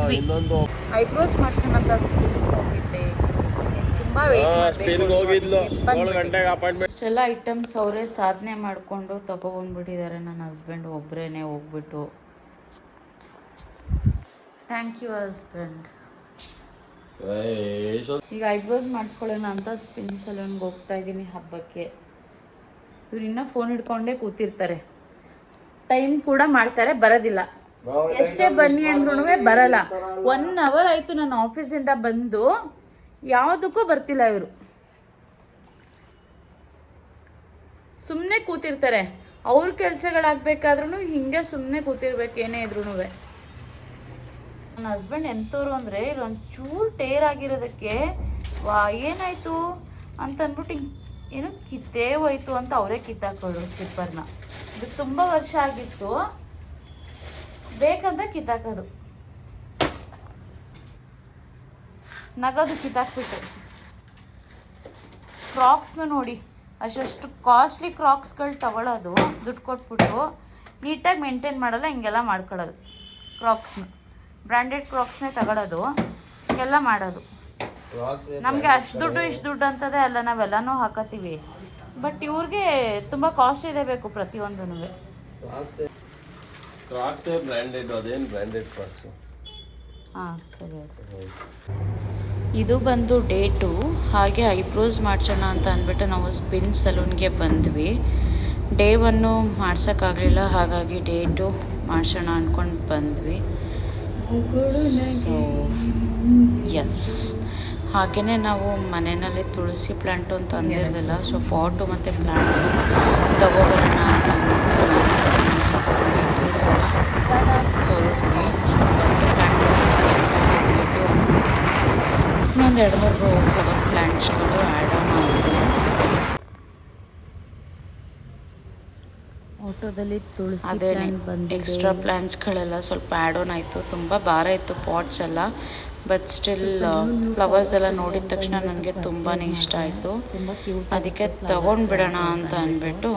ಬಂದ್ವಿ. ಐಬ್ರೋಸ್ ಮಾಡ್ಸೋಣ ಅಂತ ಸ್ಪಿನ್ಗೆ ಹೋಗಿದ್ದೆ, ತುಂಬ ವೇಟ್ ಮಾಡಬೇಕು. ಇಷ್ಟೆಲ್ಲ ಐಟಮ್ಸ್ ಅವರೇ ಸಾಧನೆ ಮಾಡಿಕೊಂಡು ತಗೊಬಂದ್ಬಿಟ್ಟಿದ್ದಾರೆ. ನನ್ನ ಹಸ್ಬೆಂಡ್ ಒಬ್ಬರೇ ಹೋಗ್ಬಿಟ್ಟು. Thank you husband. ಈಗ ಐಬ್ರೋಸ್ ಮಾಡಿಸ್ಕೊಳ್ಳೋಣ ಅಂತ ಸ್ಪಿನ್ ಸಲೂನ್ಗೆ ಹೋಗ್ತಾ ಇದ್ದೀನಿ ಹಬ್ಬಕ್ಕೆ. ಇವ್ರು ಇನ್ನೂ ಫೋನ್ ಹಿಡ್ಕೊಂಡೇ ಕೂತಿರ್ತಾರೆ, ಟೈಮ್ ಕೂಡ ಮಾಡ್ತಾರೆ, ಬರೋದಿಲ್ಲ. ಎಷ್ಟೇ ಬನ್ನಿ ಅಂದ್ರೂ ಬರಲ್ಲ. 1 ಅವರ್ ಆಯಿತು ನಾನು ಆಫೀಸಿಂದ ಬಂದು, ಯಾವುದಕ್ಕೂ ಬರ್ತಿಲ್ಲ ಇವರು. ಸುಮ್ಮನೆ ಕೂತಿರ್ತಾರೆ. ಅವ್ರ ಕೆಲಸಗಳಾಗಬೇಕಾದ್ರೂ ಹಿಂಗೆ ಸುಮ್ಮನೆ ಕೂತಿರ್ಬೇಕು ಏನೇ ಇದ್ರೂ. ನನ್ನ ಹಸ್ಬೆಂಡ್ ಎಂಥವ್ರು ಅಂದರೆ, ಇಲ್ಲೊಂಚೂರು ಟೇರ್ ಆಗಿರೋದಕ್ಕೆ ಏನಾಯಿತು ಅಂತಂದ್ಬಿಟ್ಟು ಏನು ಕಿತ್ತೇ ಹೋಯ್ತು ಅಂತ ಅವರೇ ಕಿತ್ತಾಕೊಳ್ಳು ಸ್ಲಿಪ್ಪರ್ನ. ಇದು ತುಂಬ ವರ್ಷ ಆಗಿತ್ತು, ಬೇಕಂತ ಕಿತ್ತಾಕೋದು, ನಗದು ಕಿತ್ತಾಕ್ಬಿಟ್ಟು. ಕ್ರಾಕ್ಸ್ನು ನೋಡಿ, ಅಷ್ಟು ಕಾಸ್ಟ್ಲಿ ಕ್ರಾಕ್ಸ್ಗಳು ತಗೊಳ್ಳೋದು, ದುಡ್ಡು ಕೊಟ್ಬಿಟ್ಟು ನೀಟಾಗಿ ಮೇಂಟೈನ್ ಮಾಡಲ್ಲ, ಹಿಂಗೆಲ್ಲ ಮಾಡ್ಕೊಳ್ಳೋದು. ಕ್ರಾಕ್ಸ್ನ ಬ್ರ್ಯಾಂಡೆಡ್ ಕ್ರಾಕ್ಸ್ನೇ ತಗೊಳ್ಳೋದು, ಎಲ್ಲ ಮಾಡೋದು. ನಮಗೆ ಅಷ್ಟು ದುಡ್ಡು ಇಷ್ಟು ದುಡ್ಡು ಅಂತದೇ ಅಲ್ಲ, ನಾವೆಲ್ಲನೂ ಹಾಕೋತೀವಿ. ಬಟ್ ಇವ್ರಿಗೆ ತುಂಬ ಕಾಸ್ಟ್ ಇದೆ ಬೇಕು ಪ್ರತಿಯೊಂದೂ. ಹಾಂ ಸರಿ ಆಯಿತು. ಇದು ಬಂದು ಡೇ 2. ಹಾಗೆ ಐಬ್ರೋಸ್ ಮಾಡಿಸೋಣ ಅಂತ ಅಂದ್ಬಿಟ್ಟು ನಾವು ಸ್ಪಿನ್ ಸಲೂನ್ಗೆ ಬಂದ್ವಿ. ಡೇ 1 ಮಾಡ್ಸೋಕ್ಕಾಗಲಿಲ್ಲ, ಹಾಗಾಗಿ ಡೇ 2 ಮಾಡಿಸೋಣ ಅಂದ್ಕೊಂಡು ಬಂದ್ವಿ. ಎಸ್, ಹಾಗೆಯೇ ನಾವು ಮನೆಯಲ್ಲಿ ತುಳಸಿ ಪ್ಲ್ಯಾಂಟು ಅಂತ ಅಂದಿರಲಿಲ್ಲ, ಸೊ ಪಾಟು ಮತ್ತು ಪ್ಲ್ಯಾಂಟು ತಗೋಬರೋಣ ಅಂತ ಇನ್ನೊಂದು 2-3 ಫ್ಲವರ್ ಪ್ಲ್ಯಾಂಟ್ಸ್ಗಳು ಆ್ಯಡ್ ಆನ್ ಆಗಿದೆ. ಆಟೋದಲ್ಲಿ ತುಳಸಿ ಅದೇನೇ ಎಕ್ಸ್ಟ್ರಾ ಪ್ಲ್ಯಾಂಟ್ಸ್ಗಳೆಲ್ಲ ಸ್ವಲ್ಪ ಆ್ಯಡ್ ಆನ್ ಆಯಿತು. ತುಂಬ ಭಾರ ಇತ್ತು ಪಾಟ್ಸ್ ಎಲ್ಲ, ಬಟ್ ಸ್ಟಿಲ್ ಫ್ಲವರ್ಸ್ ಎಲ್ಲ ನೋಡಿದ ತಕ್ಷಣ ನನಗೆ ತುಂಬಾ ಇಷ್ಟ ಆಯಿತು. ಅದಕ್ಕೆ ತೊಗೊಂಡ್ಬಿಡೋಣ ಅಂತ ಅಂದ್ಬಿಟ್ಟು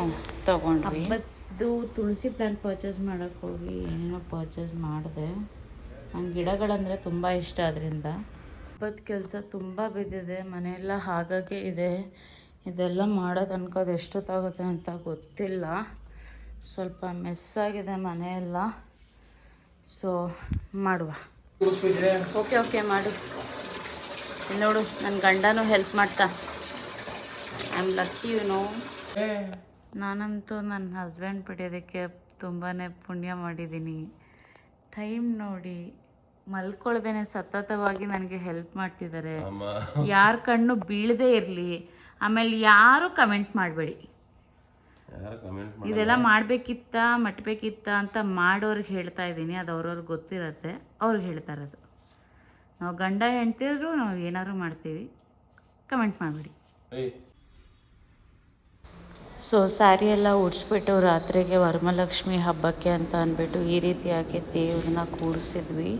ತೊಗೊಂಡ್ವಿ. ಹಬ್ಬದ್ದು ತುಳಸಿ ಪ್ಲ್ಯಾಂಟ್ ಪರ್ಚೇಸ್ ಮಾಡೋಕ್ಕೆ ಹೋಗಿ ಏನೇನೋ ಪರ್ಚೇಸ್ ಮಾಡಿದೆ. ನಂಗೆ ಗಿಡಗಳಂದರೆ ತುಂಬ ಇಷ್ಟ. ಅದರಿಂದ ಹಬ್ಬದ ಕೆಲಸ ತುಂಬ ಬಿದ್ದಿದೆ, ಮನೆಯೆಲ್ಲ ಹಾಗಾಗೆ ಇದೆ. ಇದೆಲ್ಲ ಮಾಡೋ ತನಕ ಅದು ಎಷ್ಟೊತ್ತಾಗುತ್ತೆ ಅಂತ ಗೊತ್ತಿಲ್ಲ. ಸ್ವಲ್ಪ ಮೆಸ್ ಆಗಿದೆ ಮನೆಯೆಲ್ಲ, ಸೊ ಮಾಡುವ. ಓಕೆ ಮಾಡು. ಇಲ್ಲಿ ನೋಡು, ನನ್ನ ಗಂಡನೂ ಹೆಲ್ಪ್ ಮಾಡ್ತಾ. ಐ ಆಮ್ ಲಕ್ಕಿ ನಾನಂತೂ ನನ್ನ ಹಸ್ಬೆಂಡ್ ಬಿಡೋದಕ್ಕೆ ತುಂಬಾ ಪುಣ್ಯ ಮಾಡಿದ್ದೀನಿ. ಟೈಮ್ ನೋಡಿ, ಮಲ್ಕೊಳ್ದೇನೆ ಸತತವಾಗಿ ನನಗೆ ಹೆಲ್ಪ್ ಮಾಡ್ತಿದ್ದಾರೆ. ಯಾರ ಕಣ್ಣು ಬೀಳದೇ ಇರಲಿ. ಆಮೇಲೆ ಯಾರು ಕಮೆಂಟ್ ಮಾಡಬೇಡಿ, ಇದೆಲ್ಲ ಮಾಡಬೇಕಿತ್ತ ಮಟ್ಬೇಕಿತ್ತ ಅಂತ ಮಾಡೋರಿಗೆ ಹೇಳ್ತಾ ಇದ್ದೀನಿ. ಅದು ಅವ್ರವ್ರಿಗೆ ಗೊತ್ತಿರತ್ತೆ, ಅವ್ರಿಗೆ ಹೇಳ್ತಾ ಇರೋದು. ನಾವು ಗಂಡ ಹೆಂಡ್ತಿದ್ರು ನಾವು ಏನಾದ್ರು ಮಾಡ್ತೀವಿ, ಕಮೆಂಟ್ ಮಾಡಿಬಿಡಿ. ಸೊ ಸ್ಯಾರಿ ಎಲ್ಲ ಉಡಿಸ್ಬಿಟ್ಟು ರಾತ್ರಿಗೆ ವರಮಹಾಲಕ್ಷ್ಮಿ ಹಬ್ಬಕ್ಕೆ ಅಂತ ಅಂದ್ಬಿಟ್ಟು ಈ ರೀತಿಯಾಗಿ ದೇವ್ರನ್ನ ಕೂಡಿಸಿದ್ವಿ.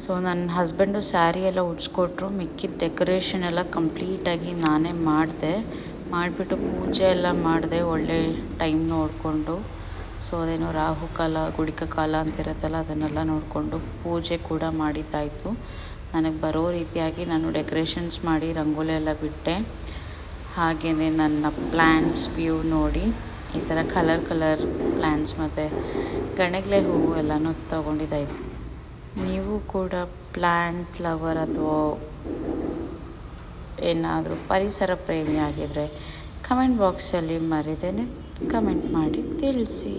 ಸೊ ನನ್ನ ಹಸ್ಬೆಂಡು ಸ್ಯಾರಿ ಎಲ್ಲ ಉಡಿಸ್ಕೊಟ್ರು, ಮಿಕ್ಕಿದ ಡೆಕೋರೇಷನ್ ಎಲ್ಲ ಕಂಪ್ಲೀಟಾಗಿ ನಾನೇ ಮಾಡಿಬಿಟ್ಟು ಪೂಜೆ ಎಲ್ಲ ಮಾಡಿದೆ ಒಳ್ಳೆ ಟೈಮ್ ನೋಡಿಕೊಂಡು. ಸೊ ಅದೇನೋ ರಾಹುಕಾಲ ಗುಳಿಕ ಕಾಲ ಅಂತಿರುತ್ತಲ್ಲ, ಅದನ್ನೆಲ್ಲ ನೋಡಿಕೊಂಡು ಪೂಜೆ ಕೂಡ ಮಾಡಿದ್ದಾಯಿತು. ನನಗೆ ಬರೋ ರೀತಿಯಾಗಿ ನಾನು ಡೆಕೋರೇಷನ್ಸ್ ಮಾಡಿ ರಂಗೋಲಿ ಎಲ್ಲ ಬಿಟ್ಟೆ. ಹಾಗೆಯೇ ನನ್ನ ಪ್ಲ್ಯಾಂಟ್ಸ್ ವ್ಯೂ ನೋಡಿ, ಈ ಥರ ಕಲರ್ ಪ್ಲ್ಯಾಂಟ್ಸ್ ಮತ್ತು ಗಣಗ್ಲೆ ಹೂವು ಎಲ್ಲನೂ ತೊಗೊಂಡಿದ್ದಾಯಿತು. ನೀವು ಕೂಡ ಪ್ಲ್ಯಾಂಟ್ ಲವರ್ ಅಥವಾ ಏನಾದರೂ ಪರಿಸರ ಪ್ರೇಮಿ ಆಗಿದ್ದರೆ ಕಮೆಂಟ್ ಬಾಕ್ಸಲ್ಲಿ ಮರಿದೇನೆ ಕಮೆಂಟ್ ಮಾಡಿ ತಿಳಿಸಿ.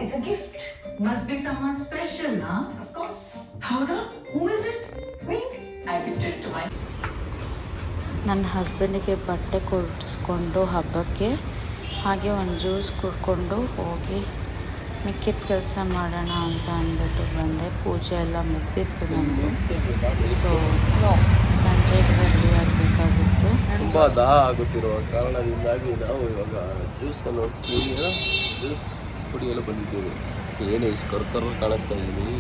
it's a gift. Must be someone special, huh? Of course. Howda? Who is it? Me. I gifted it to my. ನನ್ನ ಹಸ್ಬೆಂಡಿಗೆ ಬಟ್ಟೆ ಕೊಡಿಸ್ಕೊಂಡು ಹಬ್ಬಕ್ಕೆ ಹಾಗೆ ಒಂದು ಜ್ಯೂಸ್ ಕುಡ್ಕೊಂಡು ಹೋಗಿ ಮಿಕ್ಕಿದ ಕೆಲಸ ಮಾಡೋಣ ಅಂತ ಅಂದ್ಬಿಟ್ಟು ಬಂದೆ. ಪೂಜೆ ಎಲ್ಲ ಮುಗ್ದಿತ್ತು ನಮ್ಮದು. ಸೊ ಸಂಜೆಗೆ ರೆಡಿ ಆಗಬೇಕಾಗಿತ್ತು. ತುಂಬ ದಾಹ ಆಗುತ್ತಿರುವ ಕಾರಣದಿಂದಾಗಿ ನಾವು ಇವಾಗ ಜ್ಯೂಸನ್ನು ಜ್ಯೂಸ್ ಕುಡಿಯಲು ಬಂದಿದ್ದೇವೆ. ಏನು ಇಷ್ಟು ಕರ್ಕರು ಕಾಣಿಸ್ತಾ ಇದ್ದೀವಿ.